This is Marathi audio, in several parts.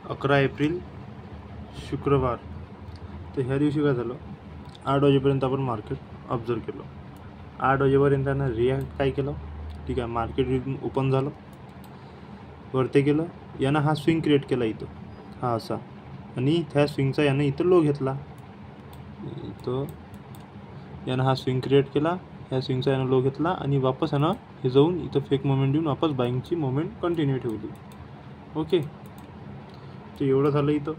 11 एप्रिल शुक्रवार. तर ह्या दिवशी काय झालं, 8 वाजेपर्यंत आपण मार्केट ऑब्झर्व केलं. 8 वाजेपर्यंत त्यानं रिॲक्ट काय केलं, ठीक आहे, मार्केट ओपन झालं, वरती गेलं, यानं हा स्विंग क्रिएट केला इथं, हा असा, आणि त्या स्विंगचा यानं इथं लो घेतला, इथं यानं हा स्विंग क्रिएट केला, ह्या स्विंगचा यानं लो घेतला, आणि वापस यानं हे जाऊन इथं फेक मोमेंट देऊन वापस बाईंगची मोमेंट कंटिन्यू ठेवली. ओके, तर एवढं झालं इथं.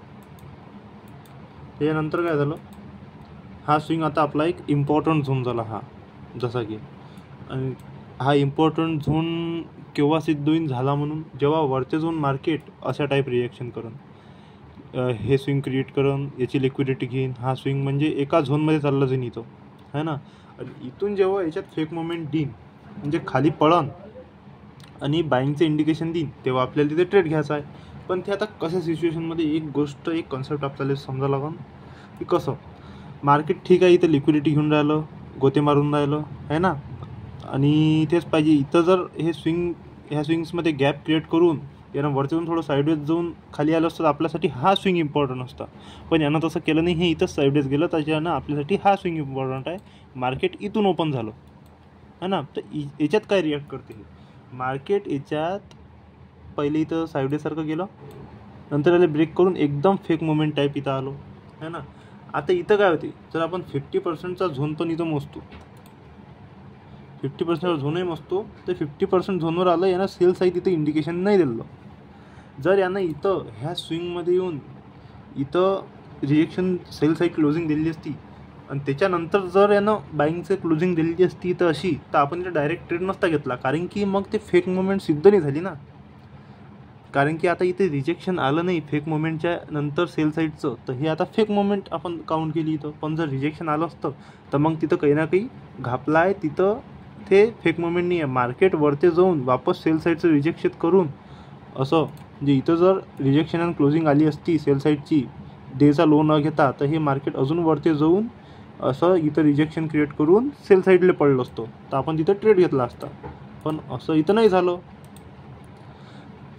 त्याच्यानंतर काय झालं, हा स्विंग आता आपला एक इम्पॉर्टंट झोन झाला हा, जसा की, आणि हा इम्पॉर्टंट झोन केव्हा सिद्ध होईन झाला, म्हणून जेव्हा वरचे झोन मार्केट अशा टाईप रिॲक्शन करून हे स्विंग क्रिएट करून याची लिक्विडिटी घेईन, हा स्विंग म्हणजे एका झोनमध्ये चाललं जाईन इथं, है ना. आणि इथून जेव्हा याच्यात फेक मोमेंट देईन, म्हणजे खाली पळन आणि बाईंगचं इंडिकेशन देईन, तेव्हा आपल्याला तिथे ट्रेड घ्यायचा आहे. पण ते आता कशा सिच्युएशनमध्ये एक गोष्ट, एक कन्सेप्ट आपल्याला समजा लागून की कसं मार्केट ठीक आहे, इथं लिक्विडिटी घेऊन राहिलं, गोते मारून राहिलं, आहे ना, आणि तेच पाहिजे. इथं जर हे स्विंग, ह्या स्विंग्समध्ये गॅप क्रिएट करून यानं वरच्यातून थोडं साईडवेज जाऊन खाली आलं असतं, आपल्यासाठी हा स्विंग इम्पॉर्टंट असता. पण यानं तसं केलं नाही, हे इथंच साईडवेज गेलं, त्याच्यानं आपल्यासाठी हा स्विंग इम्पॉर्टंट आहे. मार्केट इथून ओपन झालं, है ना. तर याच्यात काय रिॲक्ट करते हे मार्केट, याच्यात पहिले इथं साईडवेजसारखं गेलं, नंतर याला ब्रेक करून एकदम फेक मोमेंट टाईप इथं आलो, है ना. आता इथं काय होते, जर आपण 50%चा झोन पण इथं मोजतो, 50% झोनही मोजतो, तर 50% झोनवर आलं, यानं सेल साईड इथं इंडिकेशन नाही दिलं. जर यानं इथं ह्या स्विंगमध्ये येऊन इथं रिएक्शन सेल साईड क्लोजिंग दिली असती, आणि त्याच्यानंतर जर यानं बाईंगचं क्लोजिंग दिलेली असती तर अशी, तर आपण इथं डायरेक्ट ट्रेड नसता घेतला, कारण की मग ते फेक मोमेंट सिद्ध नाही झाली ना. कारण की आता इथे रिजेक्शन आलं नाही फेक मोमेंटच्या नंतर सेल साईडचं, तर हे आता फेक मोमेंट आपण काउंट केली इथं. पण जर रिजेक्शन आलं असतं तर मग तिथं काही ना काही घापला आहे, तिथं ते फेक मोमेंट नाही आहे. मार्केट वरती जाऊन वापस सेल साईडचं रिजेक्शन करून असं, म्हणजे इथं जर रिजेक्शन आणि क्लोजिंग आली असती सेल साईडची डेचा लो न घेता, तर हे मार्केट अजून वरती जाऊन असं इथं रिजेक्शन क्रिएट करून सेल साईडला पडलं असतं, तर आपण तिथं ट्रेड घेतला असता. पण असं इथं नाही झालं.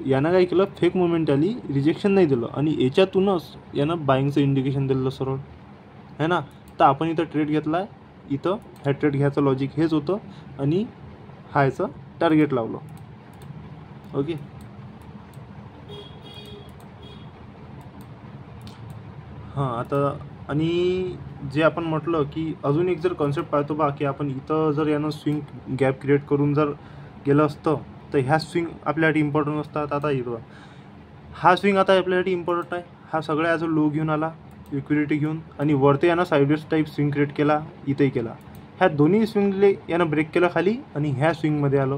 यानं काय केलं, फेक मोमेंट आली, रिजेक्शन नाही दिलं, आणि याच्यातूनच यानं बाईंगचं इंडिकेशन दिलं सरळ, है ना. तर आपण इथं ट्रेड घेतला आहे. इथं ह्या ट्रेड घ्यायचं लॉजिक हेच होतं, आणि हायचं टार्गेट लावलं. ओके, हां. आता आणि जे आपण म्हटलं की अजून एक जर कॉन्सेप्ट पाहतो बा, की आपण इथं जर यानं स्विंग गॅप क्रिएट करून जर गेलं असतं, तर ह्या स्विंग आपल्यासाठी इम्पॉर्टंट असतात. आता इथं हा स्विंग आता आपल्यासाठी इम्पॉर्टंट आहे. हा सगळ्या ॲज अ लो घेऊन आला, लिक्विडिटी घेऊन, आणि वरती यानं साईडवेज टाईप स्विंग क्रिएट केला, इथंही केला. ह्या दोन्ही स्विंगले यानं ब्रेक केलं खाली, आणि ह्या स्विंगमध्ये आलं,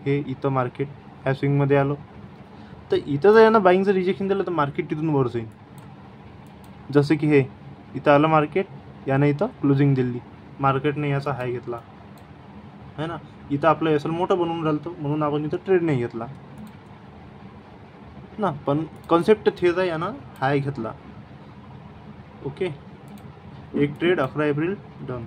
हे इथं मार्केट ह्या स्विंगमध्ये आलं. तर इथं जर यानं बाईंगचं रिजेक्शन दिलं, तर मार्केट तिथून वर जाईल. जसं की हे इथं आलं मार्केट, यानं इथं क्लोजिंग दिली, मार्केटने याचा हाय घेतला, है ना. इथं आपलं एस एल मोठं बनवून राहिलं, म्हणून आपण इथं ट्रेड नाही घेतला ना. पण कॉन्सेप्ट तेच आहे, यानं हाय घेतला. ओके, एक ट्रेड 11 एप्रिल डन.